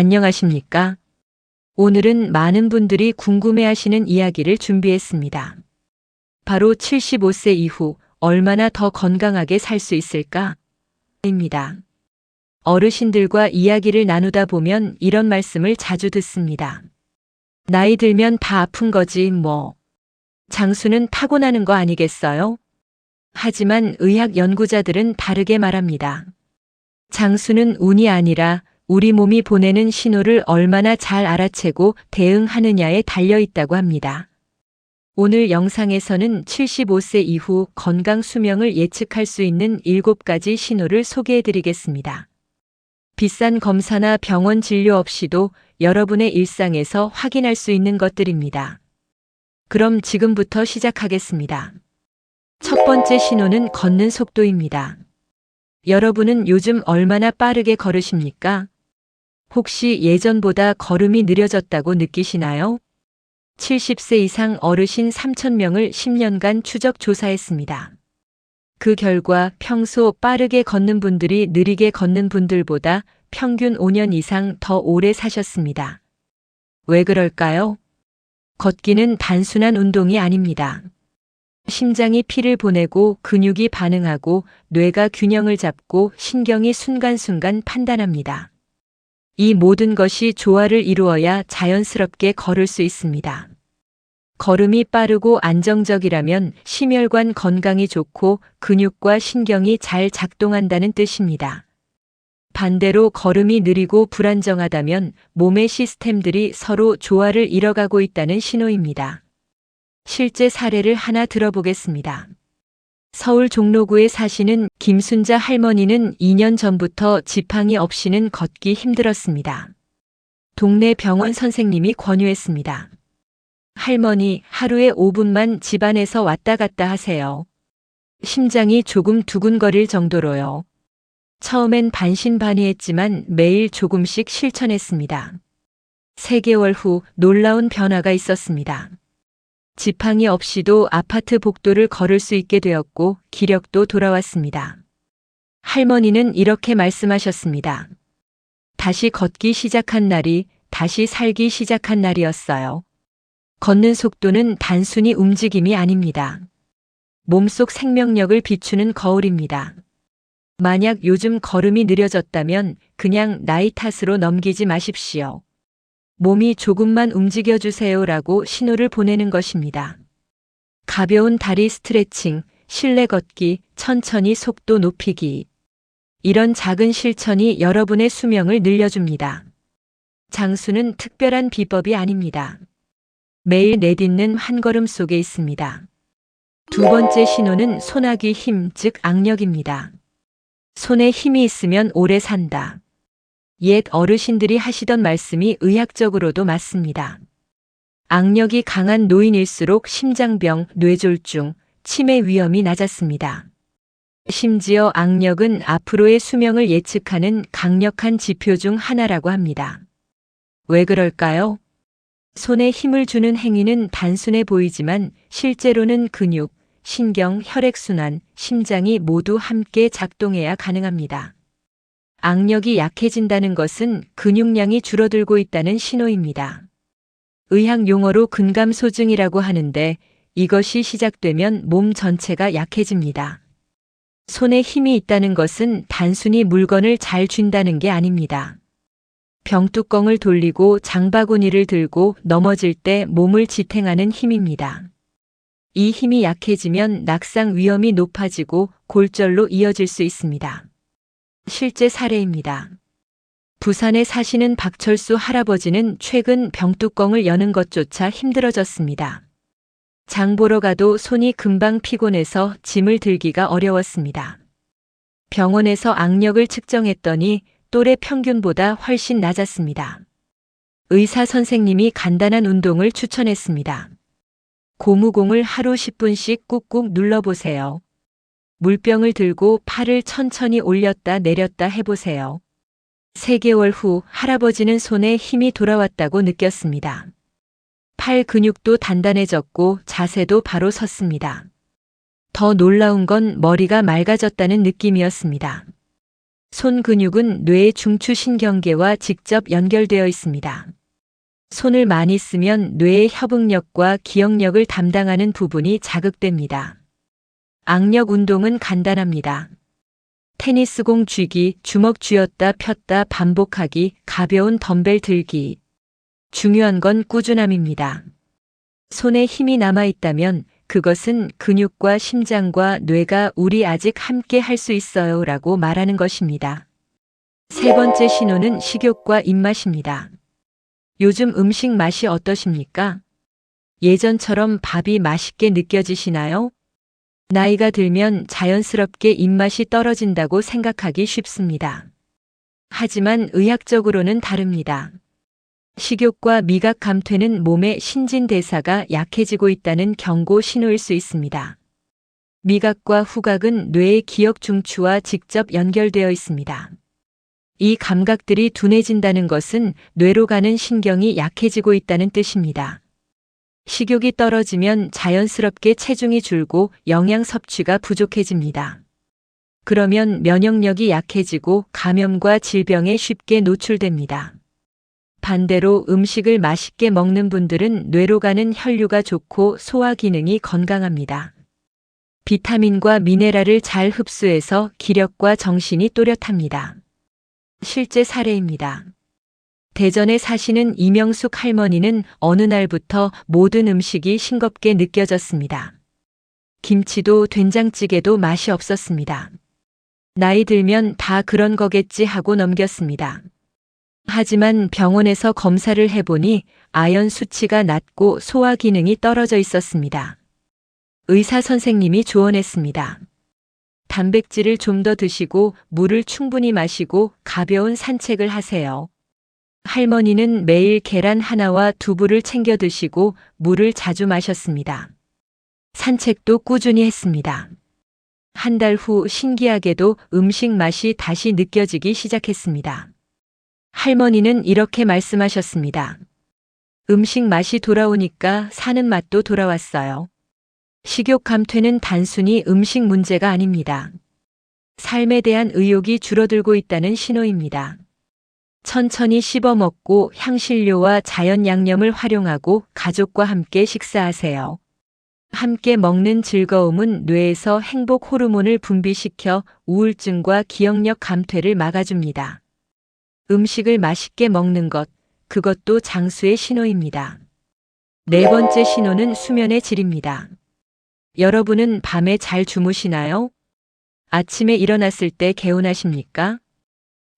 안녕하십니까? 오늘은 많은 분들이 궁금해하시는 이야기를 준비했습니다. 바로 75세 이후 얼마나 더 건강하게 살 수 있을까? 입니다. 어르신들과 이야기를 나누다 보면 이런 말씀을 자주 듣습니다. 나이 들면 다 아픈 거지 뭐. 장수는 타고나는 거 아니겠어요? 하지만 의학 연구자들은 다르게 말합니다. 장수는 운이 아니라 우리 몸이 보내는 신호를 얼마나 잘 알아채고 대응하느냐에 달려 있다고 합니다. 오늘 영상에서는 75세 이후 건강 수명을 예측할 수 있는 7가지 신호를 소개해 드리겠습니다. 비싼 검사나 병원 진료 없이도 여러분의 일상에서 확인할 수 있는 것들입니다. 그럼 지금부터 시작하겠습니다. 첫 번째 신호는 걷는 속도입니다. 여러분은 요즘 얼마나 빠르게 걸으십니까? 혹시 예전보다 걸음이 느려졌다고 느끼시나요? 70세 이상 어르신 3,000명을 10년간 추적 조사했습니다. 그 결과 평소 빠르게 걷는 분들이 느리게 걷는 분들보다 평균 5년 이상 더 오래 사셨습니다. 왜 그럴까요? 걷기는 단순한 운동이 아닙니다. 심장이 피를 보내고 근육이 반응하고 뇌가 균형을 잡고 신경이 순간순간 판단합니다. 이 모든 것이 조화를 이루어야 자연스럽게 걸을 수 있습니다. 걸음이 빠르고 안정적이라면 심혈관 건강이 좋고 근육과 신경이 잘 작동한다는 뜻입니다. 반대로 걸음이 느리고 불안정하다면 몸의 시스템들이 서로 조화를 잃어가고 있다는 신호입니다. 실제 사례를 하나 들어보겠습니다. 서울 종로구에 사시는 김순자 할머니는 2년 전부터 지팡이 없이는 걷기 힘들었습니다. 동네 병원 선생님이 권유했습니다. 할머니, 하루에 5분만 집안에서 왔다 갔다 하세요. 심장이 조금 두근거릴 정도로요. 처음엔 반신반의했지만 매일 조금씩 실천했습니다. 3개월 후 놀라운 변화가 있었습니다. 지팡이 없이도 아파트 복도를 걸을 수 있게 되었고 기력도 돌아왔습니다. 할머니는 이렇게 말씀하셨습니다. 다시 걷기 시작한 날이 다시 살기 시작한 날이었어요. 걷는 속도는 단순히 움직임이 아닙니다. 몸속 생명력을 비추는 거울입니다. 만약 요즘 걸음이 느려졌다면 그냥 나이 탓으로 넘기지 마십시오. 몸이 조금만 움직여주세요라고 신호를 보내는 것입니다. 가벼운 다리 스트레칭, 실내 걷기, 천천히 속도 높이기. 이런 작은 실천이 여러분의 수명을 늘려줍니다. 장수는 특별한 비법이 아닙니다. 매일 내딛는 한 걸음 속에 있습니다. 두 번째 신호는 손아귀 힘, 즉 악력입니다. 손에 힘이 있으면 오래 산다. 옛 어르신들이 하시던 말씀이 의학적으로도 맞습니다. 악력이 강한 노인일수록 심장병, 뇌졸중, 치매 위험이 낮았습니다. 심지어 악력은 앞으로의 수명을 예측하는 강력한 지표 중 하나라고 합니다. 왜 그럴까요? 손에 힘을 주는 행위는 단순해 보이지만 실제로는 근육, 신경, 혈액순환, 심장이 모두 함께 작동해야 가능합니다. 악력이 약해진다는 것은 근육량이 줄어들고 있다는 신호입니다. 의학 용어로 근감소증이라고 하는데 이것이 시작되면 몸 전체가 약해집니다. 손에 힘이 있다는 것은 단순히 물건을 잘 쥔다는 게 아닙니다. 병뚜껑을 돌리고 장바구니를 들고 넘어질 때 몸을 지탱하는 힘입니다. 이 힘이 약해지면 낙상 위험이 높아지고 골절로 이어질 수 있습니다. 실제 사례입니다. 부산에 사시는 박철수 할아버지는 최근 병뚜껑을 여는 것조차 힘들어졌습니다. 장 보러 가도 손이 금방 피곤해서 짐을 들기가 어려웠습니다. 병원에서 악력을 측정했더니 또래 평균보다 훨씬 낮았습니다. 의사 선생님이 간단한 운동을 추천했습니다. 고무공을 하루 10분씩 꾹꾹 눌러보세요. 물병을 들고 팔을 천천히 올렸다 내렸다 해보세요. 3개월 후 할아버지는 손에 힘이 돌아왔다고 느꼈습니다. 팔 근육도 단단해졌고 자세도 바로 섰습니다. 더 놀라운 건 머리가 맑아졌다는 느낌이었습니다. 손 근육은 뇌의 중추신경계와 직접 연결되어 있습니다. 손을 많이 쓰면 뇌의 협응력과 기억력을 담당하는 부분이 자극됩니다. 악력 운동은 간단합니다. 테니스공 쥐기, 주먹 쥐었다 폈다 반복하기, 가벼운 덤벨 들기. 중요한 건 꾸준함입니다. 손에 힘이 남아있다면 그것은 근육과 심장과 뇌가 우리 아직 함께 할 수 있어요 라고 말하는 것입니다. 세 번째 신호는 식욕과 입맛입니다. 요즘 음식 맛이 어떠십니까? 예전처럼 밥이 맛있게 느껴지시나요? 나이가 들면 자연스럽게 입맛이 떨어진다고 생각하기 쉽습니다. 하지만 의학적으로는 다릅니다. 식욕과 미각 감퇴는 몸의 신진대사가 약해지고 있다는 경고 신호일 수 있습니다. 미각과 후각은 뇌의 기억 중추와 직접 연결되어 있습니다. 이 감각들이 둔해진다는 것은 뇌로 가는 신경이 약해지고 있다는 뜻입니다. 식욕이 떨어지면 자연스럽게 체중이 줄고 영양 섭취가 부족해집니다. 그러면 면역력이 약해지고 감염과 질병에 쉽게 노출됩니다. 반대로 음식을 맛있게 먹는 분들은 뇌로 가는 혈류가 좋고 소화 기능이 건강합니다. 비타민과 미네랄을 잘 흡수해서 기력과 정신이 또렷합니다. 실제 사례입니다. 대전에 사시는 이명숙 할머니는 어느 날부터 모든 음식이 싱겁게 느껴졌습니다. 김치도 된장찌개도 맛이 없었습니다. 나이 들면 다 그런 거겠지 하고 넘겼습니다. 하지만 병원에서 검사를 해보니 아연 수치가 낮고 소화 기능이 떨어져 있었습니다. 의사 선생님이 조언했습니다. 단백질을 좀 더 드시고 물을 충분히 마시고 가벼운 산책을 하세요. 할머니는 매일 계란 하나와 두부를 챙겨 드시고 물을 자주 마셨습니다. 산책도 꾸준히 했습니다. 한 달 후 신기하게도 음식 맛이 다시 느껴지기 시작했습니다. 할머니는 이렇게 말씀하셨습니다. 음식 맛이 돌아오니까 사는 맛도 돌아왔어요. 식욕 감퇴는 단순히 음식 문제가 아닙니다. 삶에 대한 의욕이 줄어들고 있다는 신호입니다. 천천히 씹어 먹고 향신료와 자연 양념을 활용하고 가족과 함께 식사하세요. 함께 먹는 즐거움은 뇌에서 행복 호르몬을 분비시켜 우울증과 기억력 감퇴를 막아줍니다. 음식을 맛있게 먹는 것, 그것도 장수의 신호입니다. 네 번째 신호는 수면의 질입니다. 여러분은 밤에 잘 주무시나요? 아침에 일어났을 때 개운하십니까?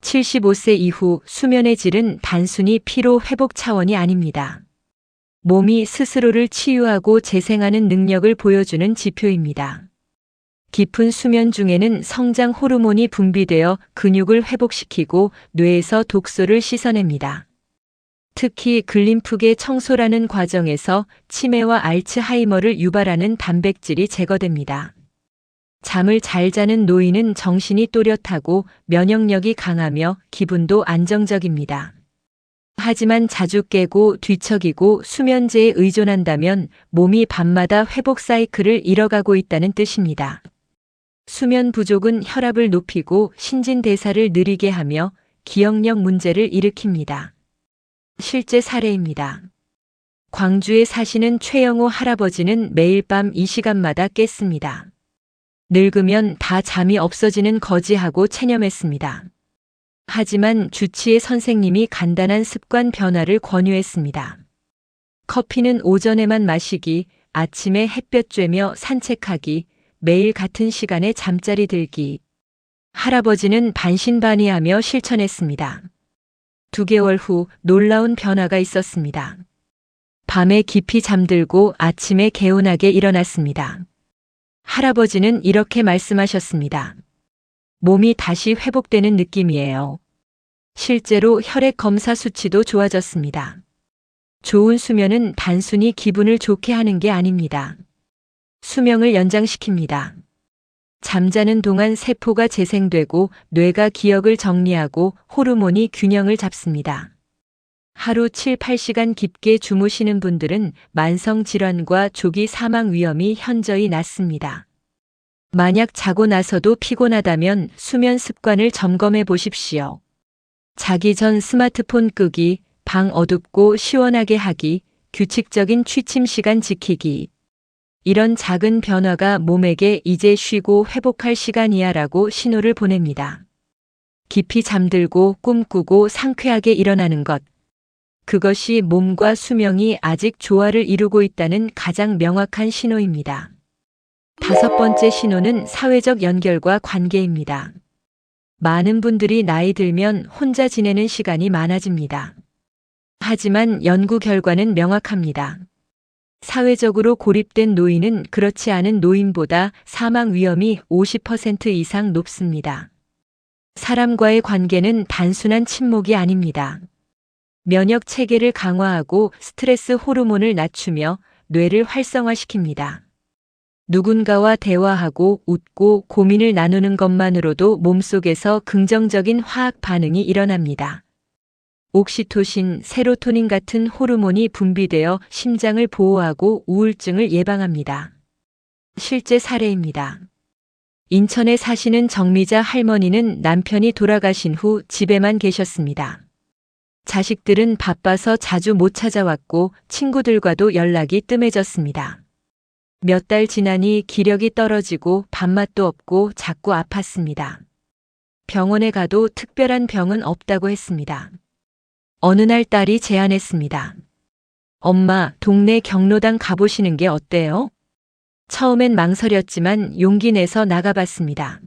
75세 이후 수면의 질은 단순히 피로 회복 차원이 아닙니다. 몸이 스스로를 치유하고 재생하는 능력을 보여주는 지표입니다. 깊은 수면 중에는 성장 호르몬이 분비되어 근육을 회복시키고 뇌에서 독소를 씻어냅니다. 특히 글림프계 청소라는 과정에서 치매와 알츠하이머를 유발하는 단백질이 제거됩니다. 잠을 잘 자는 노인은 정신이 또렷하고 면역력이 강하며 기분도 안정적입니다. 하지만 자주 깨고 뒤척이고 수면제에 의존한다면 몸이 밤마다 회복 사이클을 잃어가고 있다는 뜻입니다. 수면 부족은 혈압을 높이고 신진대사를 느리게 하며 기억력 문제를 일으킵니다. 실제 사례입니다. 광주에 사시는 최영호 할아버지는 매일 밤 이 시간마다 깼습니다. 늙으면 다 잠이 없어지는 거지하고 체념했습니다. 하지만 주치의 선생님이 간단한 습관 변화를 권유했습니다. 커피는 오전에만 마시기, 아침에 햇볕 쬐며 산책하기, 매일 같은 시간에 잠자리 들기. 할아버지는 반신반의하며 실천했습니다. 2개월 후 놀라운 변화가 있었습니다. 밤에 깊이 잠들고 아침에 개운하게 일어났습니다. 할아버지는 이렇게 말씀하셨습니다. 몸이 다시 회복되는 느낌이에요. 실제로 혈액 검사 수치도 좋아졌습니다. 좋은 수면은 단순히 기분을 좋게 하는 게 아닙니다. 수명을 연장시킵니다. 잠자는 동안 세포가 재생되고 뇌가 기억을 정리하고 호르몬이 균형을 잡습니다. 하루 7-8시간 깊게 주무시는 분들은 만성 질환과 조기 사망 위험이 현저히 낮습니다. 만약 자고 나서도 피곤하다면 수면 습관을 점검해 보십시오. 자기 전 스마트폰 끄기, 방 어둡고 시원하게 하기, 규칙적인 취침 시간 지키기. 이런 작은 변화가 몸에게 이제 쉬고 회복할 시간이야 라고 신호를 보냅니다. 깊이 잠들고 꿈꾸고 상쾌하게 일어나는 것. 그것이 몸과 수명이 아직 조화를 이루고 있다는 가장 명확한 신호입니다. 5번째 신호는 사회적 연결과 관계입니다. 많은 분들이 나이 들면 혼자 지내는 시간이 많아집니다. 하지만 연구 결과는 명확합니다. 사회적으로 고립된 노인은 그렇지 않은 노인보다 사망 위험이 50% 이상 높습니다. 사람과의 관계는 단순한 친목이 아닙니다. 면역 체계를 강화하고 스트레스 호르몬을 낮추며 뇌를 활성화시킵니다. 누군가와 대화하고 웃고 고민을 나누는 것만으로도 몸속에서 긍정적인 화학 반응이 일어납니다. 옥시토신, 세로토닌 같은 호르몬이 분비되어 심장을 보호하고 우울증을 예방합니다. 실제 사례입니다. 인천에 사시는 정미자 할머니는 남편이 돌아가신 후 집에만 계셨습니다. 자식들은 바빠서 자주 못 찾아왔고 친구들과도 연락이 뜸해졌습니다. 몇 달 지나니 기력이 떨어지고 밥맛도 없고 자꾸 아팠습니다. 병원에 가도 특별한 병은 없다고 했습니다. 어느 날 딸이 제안했습니다. 엄마, 동네 경로당 가보시는 게 어때요? 처음엔 망설였지만 용기 내서 나가봤습니다.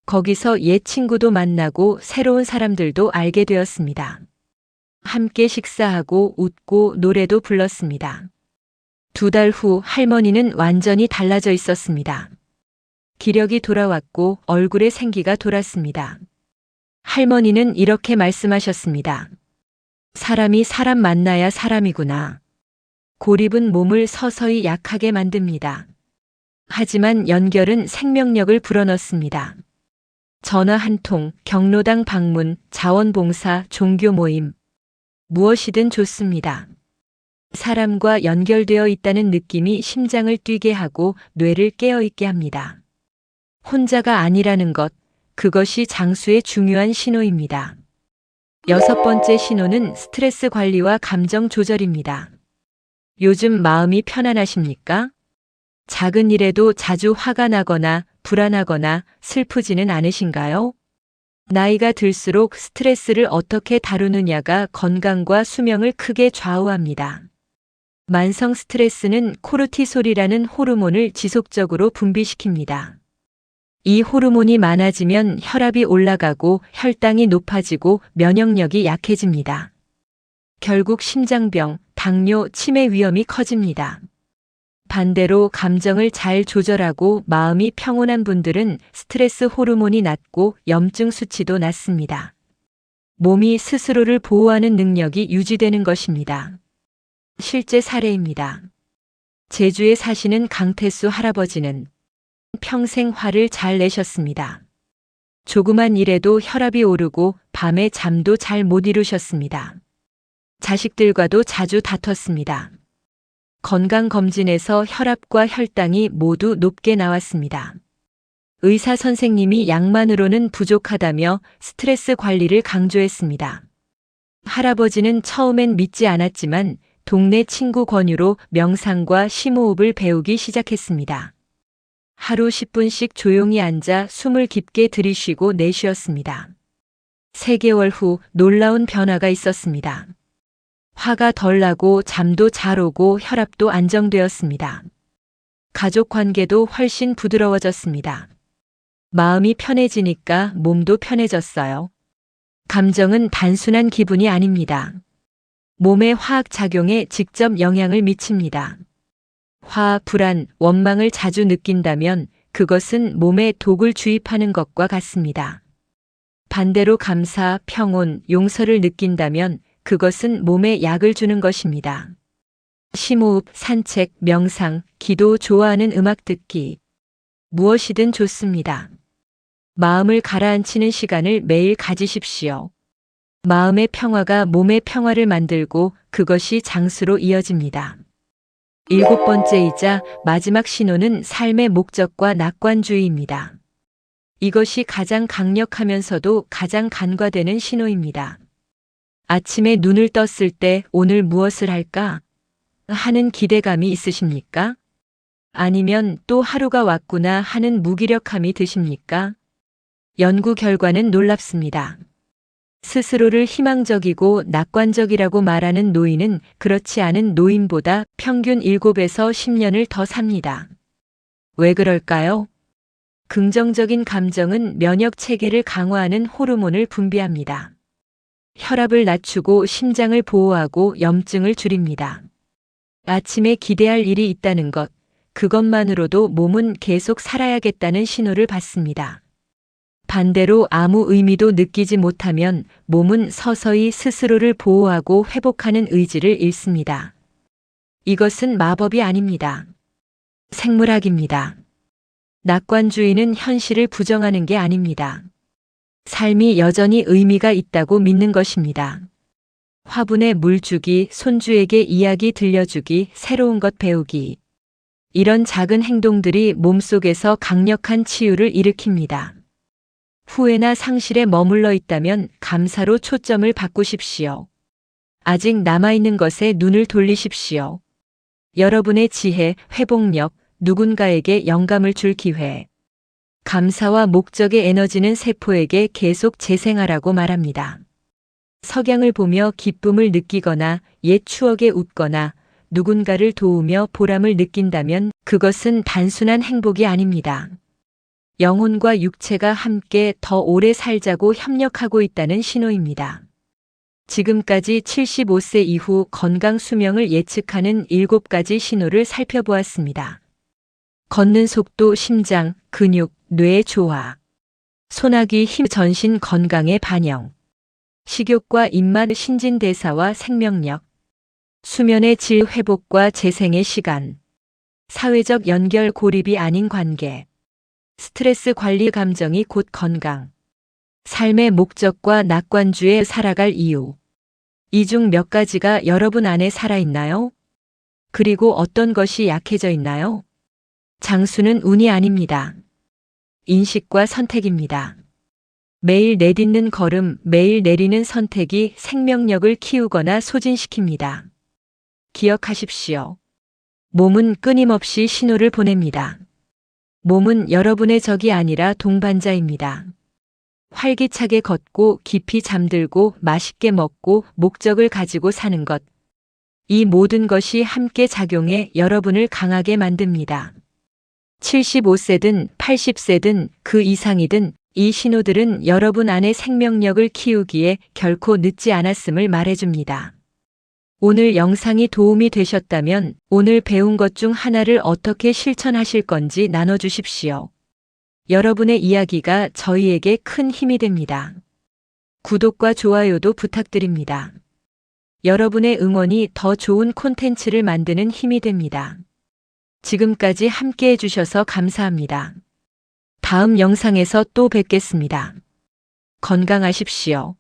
거기서 옛 친구도 만나고 새로운 사람들도 알게 되었습니다. 함께 식사하고 웃고 노래도 불렀습니다. 2달 후 할머니는 완전히 달라져 있었습니다. 기력이 돌아왔고 얼굴에 생기가 돌았습니다. 할머니는 이렇게 말씀하셨습니다. 사람이 사람 만나야 사람이구나. 고립은 몸을 서서히 약하게 만듭니다. 하지만 연결은 생명력을 불어넣습니다. 전화 한 통, 경로당 방문, 자원봉사, 종교 모임. 무엇이든 좋습니다. 사람과 연결되어 있다는 느낌이 심장을 뛰게 하고 뇌를 깨어있게 합니다. 혼자가 아니라는 것, 그것이 장수의 중요한 신호입니다. 6번째 신호는 스트레스 관리와 감정 조절입니다. 요즘 마음이 편안하십니까? 작은 일에도 자주 화가 나거나 불안하거나 슬프지는 않으신가요? 나이가 들수록 스트레스를 어떻게 다루느냐가 건강과 수명을 크게 좌우합니다. 만성 스트레스는 코르티솔이라는 호르몬을 지속적으로 분비시킵니다. 이 호르몬이 많아지면 혈압이 올라가고 혈당이 높아지고 면역력이 약해집니다. 결국 심장병, 당뇨, 치매 위험이 커집니다. 반대로 감정을 잘 조절하고 마음이 평온한 분들은 스트레스 호르몬이 낮고 염증 수치도 낮습니다. 몸이 스스로를 보호하는 능력이 유지되는 것입니다. 실제 사례입니다. 제주에 사시는 강태수 할아버지는 평생 화를 잘 내셨습니다. 조그만 일에도 혈압이 오르고 밤에 잠도 잘 못 이루셨습니다. 자식들과도 자주 다퉜습니다. 건강검진에서 혈압과 혈당이 모두 높게 나왔습니다. 의사 선생님이 약만으로는 부족하다며 스트레스 관리를 강조했습니다. 할아버지는 처음엔 믿지 않았지만 동네 친구 권유로 명상과 심호흡을 배우기 시작했습니다. 하루 10분씩 조용히 앉아 숨을 깊게 들이쉬고 내쉬었습니다. 3개월 후 놀라운 변화가 있었습니다. 화가 덜 나고 잠도 잘 오고 혈압도 안정되었습니다. 가족 관계도 훨씬 부드러워졌습니다. 마음이 편해지니까 몸도 편해졌어요. 감정은 단순한 기분이 아닙니다. 몸의 화학작용에 직접 영향을 미칩니다. 화, 불안, 원망을 자주 느낀다면 그것은 몸에 독을 주입하는 것과 같습니다. 반대로 감사, 평온, 용서를 느낀다면 그것은 몸에 약을 주는 것입니다. 심호흡, 산책, 명상, 기도, 좋아하는 음악 듣기. 무엇이든 좋습니다. 마음을 가라앉히는 시간을 매일 가지십시오. 마음의 평화가 몸의 평화를 만들고 그것이 장수로 이어집니다. 7번째이자 마지막 신호는 삶의 목적과 낙관주의입니다. 이것이 가장 강력하면서도 가장 간과되는 신호입니다. 아침에 눈을 떴을 때 오늘 무엇을 할까 하는 기대감이 있으십니까? 아니면 또 하루가 왔구나 하는 무기력함이 드십니까? 연구 결과는 놀랍습니다. 스스로를 희망적이고 낙관적이라고 말하는 노인은 그렇지 않은 노인보다 평균 7에서 10년을 더 삽니다. 왜 그럴까요? 긍정적인 감정은 면역 체계를 강화하는 호르몬을 분비합니다. 혈압을 낮추고 심장을 보호하고 염증을 줄입니다. 아침에 기대할 일이 있다는 것, 그것만으로도 몸은 계속 살아야겠다는 신호를 받습니다. 반대로 아무 의미도 느끼지 못하면 몸은 서서히 스스로를 보호하고 회복하는 의지를 잃습니다. 이것은 마법이 아닙니다. 생물학입니다. 낙관주의는 현실을 부정하는 게 아닙니다. 삶이 여전히 의미가 있다고 믿는 것입니다. 화분에 물 주기, 손주에게 이야기 들려주기, 새로운 것 배우기. 이런 작은 행동들이 몸속에서 강력한 치유를 일으킵니다. 후회나 상실에 머물러 있다면 감사로 초점을 바꾸십시오. 아직 남아있는 것에 눈을 돌리십시오. 여러분의 지혜, 회복력, 누군가에게 영감을 줄 기회. 감사와 목적의 에너지는 세포에게 계속 재생하라고 말합니다. 석양을 보며 기쁨을 느끼거나 옛 추억에 웃거나 누군가를 도우며 보람을 느낀다면 그것은 단순한 행복이 아닙니다. 영혼과 육체가 함께 더 오래 살자고 협력하고 있다는 신호입니다. 지금까지 75세 이후 건강 수명을 예측하는 7가지 신호를 살펴보았습니다. 걷는 속도, 심장, 근육, 뇌의 조화, 소나기 힘, 전신 건강의 반영, 식욕과 입맛, 신진대사와 생명력, 수면의 질 회복과 재생의 시간, 사회적 연결, 고립이 아닌 관계, 스트레스 관리, 감정이 곧 건강, 삶의 목적과 낙관주의 살아갈 이유. 이 중 몇 가지가 여러분 안에 살아있나요? 그리고 어떤 것이 약해져 있나요? 장수는 운이 아닙니다. 인식과 선택입니다. 매일 내딛는 걸음, 매일 내리는 선택이 생명력을 키우거나 소진시킵니다. 기억하십시오. 몸은 끊임없이 신호를 보냅니다. 몸은 여러분의 적이 아니라 동반자입니다. 활기차게 걷고 깊이 잠들고 맛있게 먹고 목적을 가지고 사는 것. 이 모든 것이 함께 작용해 여러분을 강하게 만듭니다. 75세든 80세든 그 이상이든 이 신호들은 여러분 안의 생명력을 키우기에 결코 늦지 않았음을 말해줍니다. 오늘 영상이 도움이 되셨다면 오늘 배운 것 중 하나를 어떻게 실천하실 건지 나눠주십시오. 여러분의 이야기가 저희에게 큰 힘이 됩니다. 구독과 좋아요도 부탁드립니다. 여러분의 응원이 더 좋은 콘텐츠를 만드는 힘이 됩니다. 지금까지 함께 해주셔서 감사합니다. 다음 영상에서 또 뵙겠습니다. 건강하십시오.